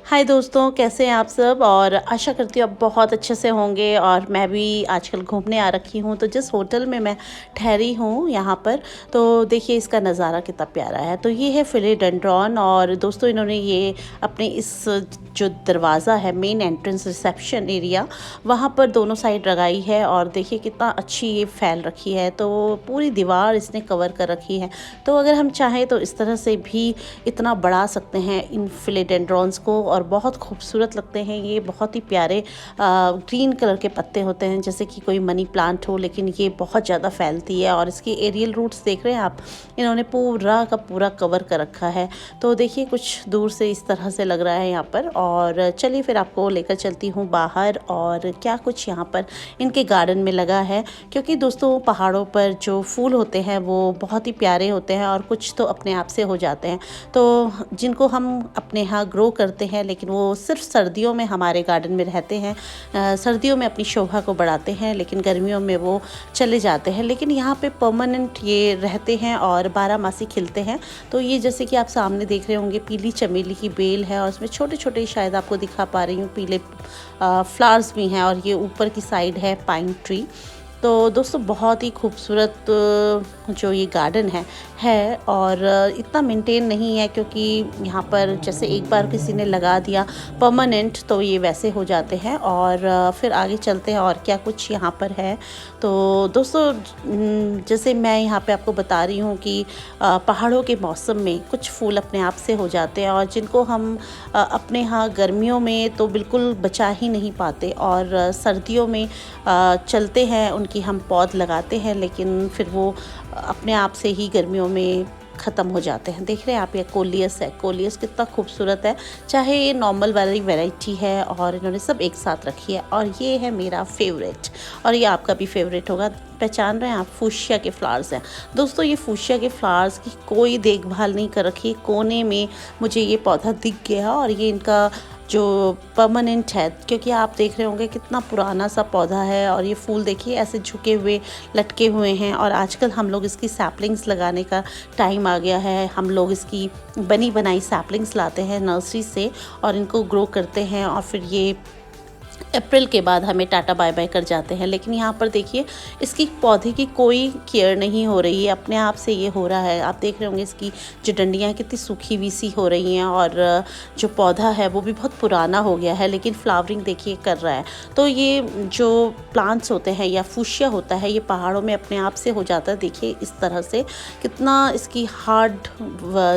हाय दोस्तों, कैसे हैं आप सब। और आशा करती हूँ आप बहुत अच्छे से होंगे। और मैं भी आजकल घूमने आ रखी हूँ, तो जिस होटल में मैं ठहरी हूँ यहाँ पर, तो देखिए इसका नज़ारा कितना प्यारा है। तो ये है फिलेडेंड्रॉन। और दोस्तों इन्होंने ये अपने इस जो दरवाज़ा है, मेन एंट्रेंस रिसेप्शन एरिया, वहाँ पर दोनों साइड लगाई है। और देखिए कितना अच्छी ये फैल रखी है, तो पूरी दीवार इसने कवर कर रखी है। तो अगर हम चाहें तो इस तरह से भी इतना बढ़ा सकते हैं इन फिलेडेंड्रॉन्स को, और बहुत खूबसूरत लगते हैं। ये बहुत ही प्यारे ग्रीन कलर के पत्ते होते हैं, जैसे कि कोई मनी प्लांट हो, लेकिन ये बहुत ज़्यादा फैलती है। और इसकी एरियल रूट्स देख रहे हैं आप, इन्होंने पूरा का पूरा कवर कर रखा है। तो देखिए कुछ दूर से इस तरह से लग रहा है यहाँ पर। और चलिए फिर आपको लेकर चलती हूँ बाहर, और क्या कुछ यहाँ पर इनके गार्डन में लगा है। क्योंकि दोस्तों पहाड़ों पर जो फूल होते हैं वो बहुत ही प्यारे होते हैं, और कुछ तो अपने आप से हो जाते हैं, तो जिनको हम अपने यहाँ ग्रो करते हैं, लेकिन वो सिर्फ सर्दियों में हमारे गार्डन में रहते हैं। सर्दियों में अपनी शोभा को बढ़ाते हैं, लेकिन गर्मियों में वो चले जाते हैं। लेकिन यहाँ पे परमानेंट ये रहते हैं और 12 मासी खिलते हैं। तो ये जैसे कि आप सामने देख रहे होंगे, पीली चमेली की बेल है, और उसमें छोटे छोटे शायद आपको दिखा पा रही हूँ पीले फ्लावर्स भी हैं। और ये ऊपर की साइड है पाइन ट्री। तो दोस्तों बहुत ही खूबसूरत जो ये गार्डन है। और इतना मेंटेन नहीं है, क्योंकि यहाँ पर जैसे एक बार किसी ने लगा दिया परमानेंट, तो ये वैसे हो जाते हैं। और फिर आगे चलते हैं और क्या कुछ यहाँ पर है। तो दोस्तों जैसे मैं यहाँ पे आपको बता रही हूँ कि पहाड़ों के मौसम में कुछ फूल अपने आप से हो जाते हैं, और जिनको हम अपने यहाँ गर्मियों में तो बिल्कुल बचा ही नहीं पाते, और सर्दियों में चलते हैं, उनकी हम पौध लगाते हैं, लेकिन फिर वो अपने आप से ही गर्मियों में ख़त्म हो जाते हैं। देख रहे हैं आप, ये कोलियस है। कोलियस कितना खूबसूरत है, चाहे ये नॉर्मल वाली वैरायटी है, और इन्होंने सब एक साथ रखी है। और ये है मेरा फेवरेट, और ये आपका भी फेवरेट होगा। पहचान रहे हैं आप, फूशिया के फ्लावर्स हैं। दोस्तों ये फूशिया के फ्लावर्स की कोई देखभाल नहीं कर रखी। कोने में मुझे ये पौधा दिख गया, और ये इनका जो परमानेंट है, क्योंकि आप देख रहे होंगे कितना पुराना सा पौधा है। और ये फूल देखिए ऐसे झुके हुए लटके हुए हैं। और आजकल हम लोग इसकी सैपलिंग्स लगाने का टाइम आ गया है। हम लोग इसकी बनी बनाई सैपलिंग्स लाते हैं नर्सरी से, और इनको ग्रो करते हैं, और फिर ये अप्रैल के बाद हमें टाटा बाय बाय कर जाते हैं। लेकिन यहाँ पर देखिए इसकी पौधे की कोई केयर नहीं हो रही है, अपने आप से ये हो रहा है। आप देख रहे होंगे इसकी जो डंडियाँ कितनी सूखी हुई सी हो रही हैं, और जो पौधा है वो भी बहुत पुराना हो गया है, लेकिन फ्लावरिंग देखिए कर रहा है। तो ये जो प्लांट्स होते हैं या फूशिया होता है, ये पहाड़ों में अपने आप से हो जाता है। देखिए इस तरह से कितना इसकी हार्ड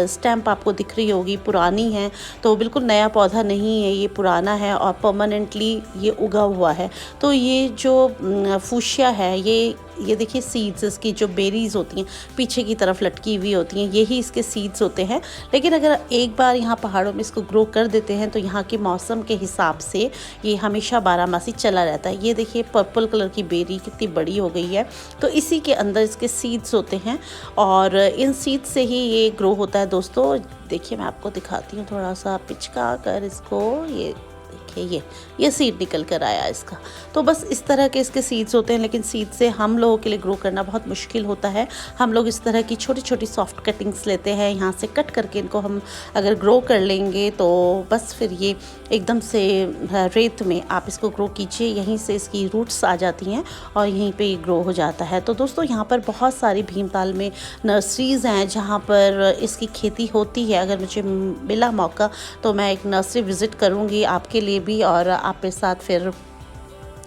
स्टैम्प आपको दिख रही होगी, पुरानी है, तो बिल्कुल नया पौधा नहीं है, ये पुराना है और परमानेंटली ये उगा हुआ है। तो ये जो फूशिया है, ये देखिए सीड्स, इसकी जो बेरीज होती हैं पीछे की तरफ लटकी हुई होती हैं, यही इसके सीड्स होते हैं। लेकिन अगर एक बार यहाँ पहाड़ों में इसको ग्रो कर देते हैं, तो यहाँ के मौसम के हिसाब से ये हमेशा 12 मासी चला रहता है। ये देखिए पर्पल कलर की बेरी कितनी बड़ी हो गई है, तो इसी के अंदर इसके सीड्स होते हैं, और इन सीड्स से ही ये ग्रो होता है। दोस्तों देखिए मैं आपको दिखाती हूँ, थोड़ा सा पिचका कर इसको, ये देखिए ये सीड निकल कर आया इसका। तो बस इस तरह के इसके सीड्स होते हैं, लेकिन सीड से हम लोगों के लिए ग्रो करना बहुत मुश्किल होता है। हम लोग इस तरह की छोटी छोटी सॉफ्ट कटिंग्स लेते हैं, यहाँ से कट करके इनको हम अगर ग्रो कर लेंगे, तो बस फिर ये एकदम से रेत में आप इसको ग्रो कीजिए, यहीं से इसकी रूट्स आ जाती हैं, और यहीं पे ये ग्रो हो जाता है। तो दोस्तों यहाँ पर बहुत सारी भीमताल में नर्सरीज़ हैं जहाँ पर इसकी खेती होती है। अगर मुझे मिला मौका तो मैं एक नर्सरी विज़िट करूँगी आपके लिए भी, और आपके साथ फिर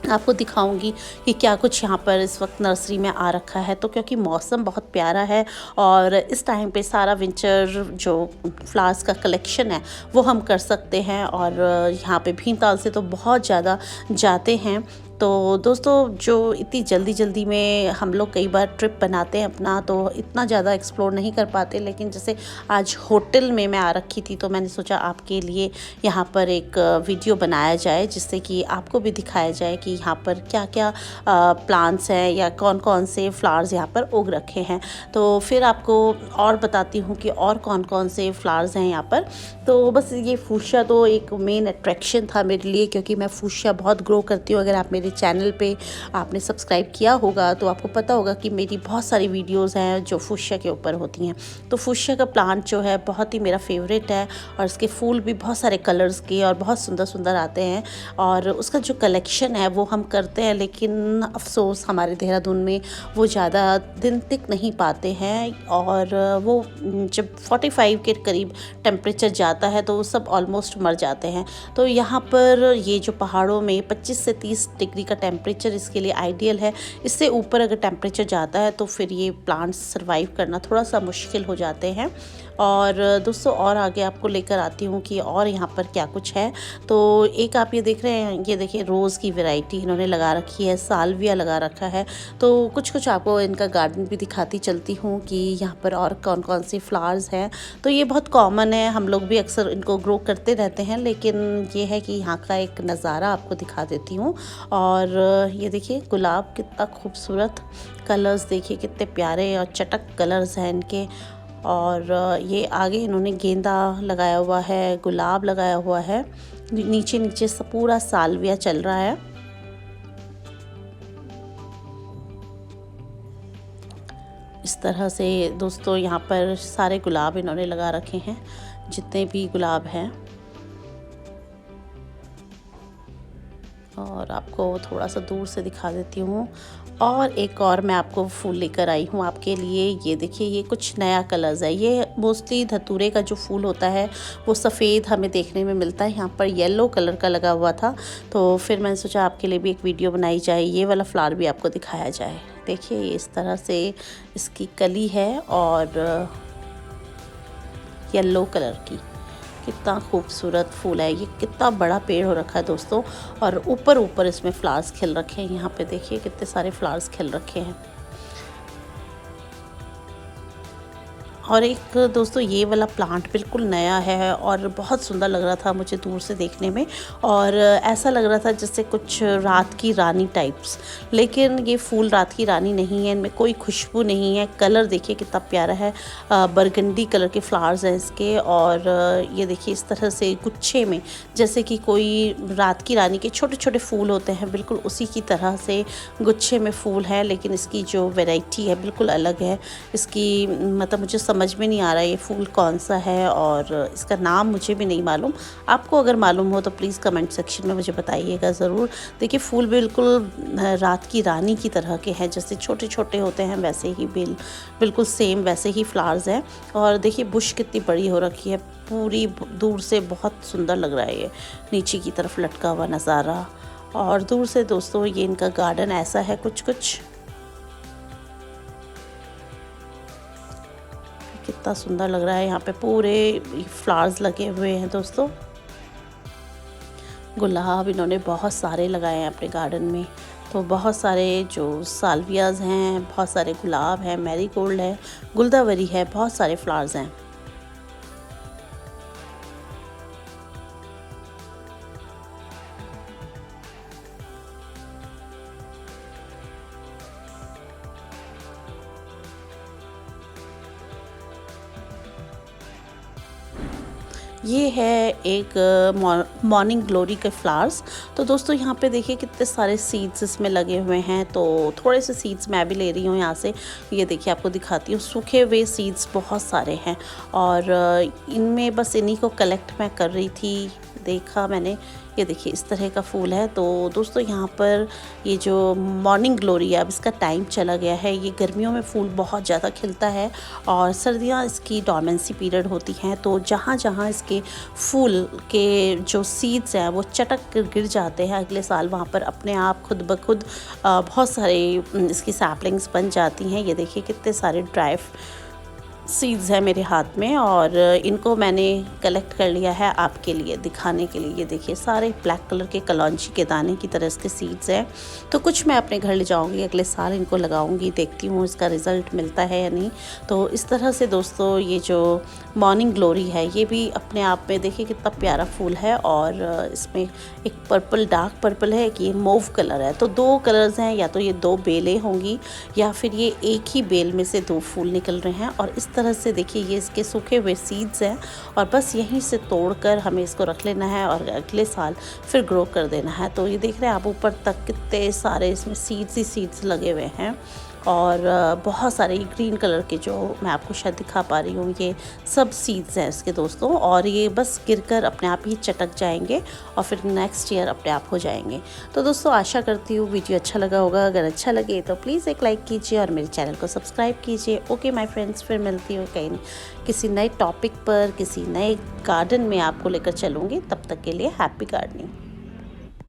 आपको दिखाऊंगी कि क्या कुछ यहाँ पर इस वक्त नर्सरी में आ रखा है। तो क्योंकि मौसम बहुत प्यारा है, और इस टाइम पे सारा विंटर जो फ्लावर्स का कलेक्शन है वो हम कर सकते हैं। और यहाँ पे भीमताल से तो बहुत ज़्यादा जाते हैं। तो दोस्तों जो इतनी जल्दी जल्दी में हम लोग कई बार ट्रिप बनाते हैं अपना, तो इतना ज़्यादा एक्सप्लोर नहीं कर पाते। लेकिन जैसे आज होटल में मैं आ रखी थी, तो मैंने सोचा आपके लिए यहाँ पर एक वीडियो बनाया जाए, जिससे कि आपको भी दिखाया जाए कि यहाँ पर क्या क्या प्लांट्स हैं या कौन कौन से फ्लावर्स यहाँ पर उग रखे हैं। तो फिर आपको और बताती हूँ कि और कौन कौन से फ्लावर्स हैं यहाँ पर। तो बस ये फूशिया तो एक मेन अट्रैक्शन था मेरे लिए, क्योंकि मैं फूशिया बहुत ग्रो करती हूँ। अगर आप मेरे चैनल पे आपने सब्सक्राइब किया होगा तो आपको पता होगा कि मेरी बहुत सारी वीडियोस हैं जो फुशिया के ऊपर होती हैं। तो फुशिया का प्लांट जो है बहुत ही मेरा फेवरेट है और इसके फूल भी बहुत सारे कलर्स के और बहुत सुंदर सुंदर आते हैं और उसका जो कलेक्शन है वो हम करते हैं, लेकिन अफसोस हमारे देहरादून में वो ज़्यादा दिन तक नहीं पाते हैं और वो जब 45 के करीब टेम्परेचर जाता है तो वो सब ऑलमोस्ट मर जाते हैं। तो यहाँ पर ये जो पहाड़ों में 25 से 30 डिग्री का टेम्परेचर इसके लिए आइडियल है। इससे ऊपर अगर टेम्परेचर जाता है तो फिर ये प्लांट्स सर्वाइव करना थोड़ा सा मुश्किल हो जाते हैं। और दोस्तों और आगे आपको लेकर आती हूँ कि और यहाँ पर क्या कुछ है। तो एक आप ये देख रहे हैं, ये देखिए रोज़ की वैरायटी इन्होंने लगा रखी है, साल्विया लगा रखा है। तो कुछ आपको इनका गार्डन भी दिखाती चलती हूँ कि यहाँ पर और कौन कौन सी फ्लावर्स हैं। तो ये बहुत कॉमन है, हम लोग भी अक्सर इनको ग्रो करते रहते हैं, लेकिन ये है कि यहाँ का एक नज़ारा आपको दिखा देती हूँ। और ये देखिए गुलाब कितना खूबसूरत, कलर्स देखिए कितने प्यारे और चटक कलर्स हैं इनके। और ये आगे इन्होंने गेंदा लगाया हुआ है, गुलाब लगाया हुआ है, नीचे नीचे से पूरा साल्विया चल रहा है। इस तरह से दोस्तों यहाँ पर सारे गुलाब इन्होंने लगा रखे हैं, जितने भी गुलाब हैं। और आपको थोड़ा सा दूर से दिखा देती हूँ। और एक और मैं आपको फूल लेकर आई हूँ आपके लिए। ये देखिए ये कुछ नया कलर्स है। ये मोस्टली धतूरे का जो फूल होता है वो सफ़ेद हमें देखने में मिलता है, यहाँ पर येलो कलर का लगा हुआ था। तो फिर मैंने सोचा आपके लिए भी एक वीडियो बनाई जाए, ये वाला फ्लावर भी आपको दिखाया जाए। देखिए ये इस तरह से इसकी कली है और येलो कलर की, कितना खूबसूरत फूल है। ये कितना बड़ा पेड़ हो रखा है दोस्तों, और ऊपर इसमें फ्लावर्स खिल रखे हैं। यहाँ पे देखिए कितने सारे फ्लावर्स खिल रखे हैं। और एक दोस्तों ये वाला प्लांट बिल्कुल नया है और बहुत सुंदर लग रहा था मुझे दूर से देखने में, और ऐसा लग रहा था जैसे कुछ रात की रानी टाइप्स, लेकिन ये फूल रात की रानी नहीं है, इनमें कोई खुशबू नहीं है। कलर देखिए कितना प्यारा है, बरगंडी कलर के फ्लावर्स हैं इसके। और ये देखिए इस तरह से गुच्छे में, जैसे कि कोई रात की रानी के छोटे छोटे फूल होते हैं, बिल्कुल उसी की तरह से गुच्छे में फूल है, लेकिन इसकी जो वैरायटी है बिल्कुल अलग है। इसकी मतलब मुझे समझ में नहीं आ रहा है ये फूल कौन सा है और इसका नाम मुझे भी नहीं मालूम। आपको अगर मालूम हो तो प्लीज़ कमेंट सेक्शन में मुझे बताइएगा ज़रूर। देखिए फूल बिल्कुल रात की रानी की तरह के हैं, जैसे छोटे छोटे होते हैं वैसे ही बिल्कुल सेम वैसे ही फ्लावर्स हैं। और देखिए बुश कितनी बड़ी हो रखी है, पूरी दूर से बहुत सुंदर लग रहा है ये नीचे की तरफ लटका हुआ नज़ारा। और दूर से दोस्तों ये इनका गार्डन ऐसा है कुछ कितना सुंदर लग रहा है। यहाँ पे पूरे फ्लावर्स लगे हुए हैं दोस्तों। गुलाब इन्होंने बहुत सारे लगाए हैं अपने गार्डन में, तो बहुत सारे जो साल्वियाज हैं, बहुत सारे गुलाब हैं, मैरीगोल्ड है, गुलदावरी है, बहुत सारे फ्लावर्स हैं। ये है एक मॉर्निंग ग्लोरी के फ्लावर्स। तो दोस्तों यहाँ पे देखिए कितने सारे सीड्स इसमें लगे हुए हैं, तो थोड़े से सीड्स मैं भी ले रही हूँ यहाँ से। ये देखिए आपको दिखाती हूँ, सूखे हुए सीड्स बहुत सारे हैं और इनमें बस इन्हीं को कलेक्ट मैं कर रही थी, देखा मैंने। ये देखिए इस तरह का फूल है। तो दोस्तों यहाँ पर ये जो मॉर्निंग ग्लोरी है अब इसका टाइम चला गया है। ये गर्मियों में फूल बहुत ज़्यादा खिलता है और सर्दियाँ इसकी डॉर्मेंसी पीरियड होती हैं। तो जहाँ जहाँ इसके फूल के जो सीड्स हैं वो चटक कर गिर जाते हैं अगले साल, वहाँ पर अपने आप खुद ब खुद बहुत सारे इसकी सैपलिंग्स बन जाती हैं। ये देखिए कितने सारे ड्राई सीड्स है मेरे हाथ में और इनको मैंने कलेक्ट कर लिया है आपके लिए दिखाने के लिए। ये देखिए सारे ब्लैक कलर के कलौंजी के दाने की तरह इसके सीड्स हैं। तो कुछ मैं अपने घर ले जाऊंगी, अगले साल इनको लगाऊंगी, देखती हूँ इसका रिज़ल्ट मिलता है या नहीं। तो इस तरह से दोस्तों ये जो मॉर्निंग ग्लोरी है ये भी अपने आप में देखिए कितना प्यारा फूल है और इसमें एक पर्पल, डार्क पर्पल है, कि ये मूव कलर है। तो दो कलर्स हैं, या तो ये दो बेलें होंगी या फिर ये एक ही बेल में से दो फूल निकल रहे हैं। और इस तरह से देखिए ये इसके सूखे हुए सीड्स हैं और बस यहीं से तोड़कर हमें इसको रख लेना है और अगले साल फिर ग्रो कर देना है। तो ये देख रहे हैं आप ऊपर तक कितने सारे इसमें सीड्स ही सीड्स लगे हुए हैं और बहुत सारे ग्रीन कलर के जो मैं आपको शायद दिखा पा रही हूँ ये सब सीड्स हैं इसके दोस्तों, और ये बस गिरकर अपने आप ही चटक जाएंगे और फिर नेक्स्ट ईयर अपने आप हो जाएंगे। तो दोस्तों आशा करती हूँ वीडियो अच्छा लगा होगा। अगर अच्छा लगे तो प्लीज़ एक लाइक कीजिए और मेरे चैनल को सब्सक्राइब कीजिए। ओके माय फ्रेंड्स, फिर मिलती हूँ कहीं किसी नए टॉपिक पर, किसी नए गार्डन में आपको लेकर चलूँगी। तब तक के लिए हैप्पी गार्डनिंग।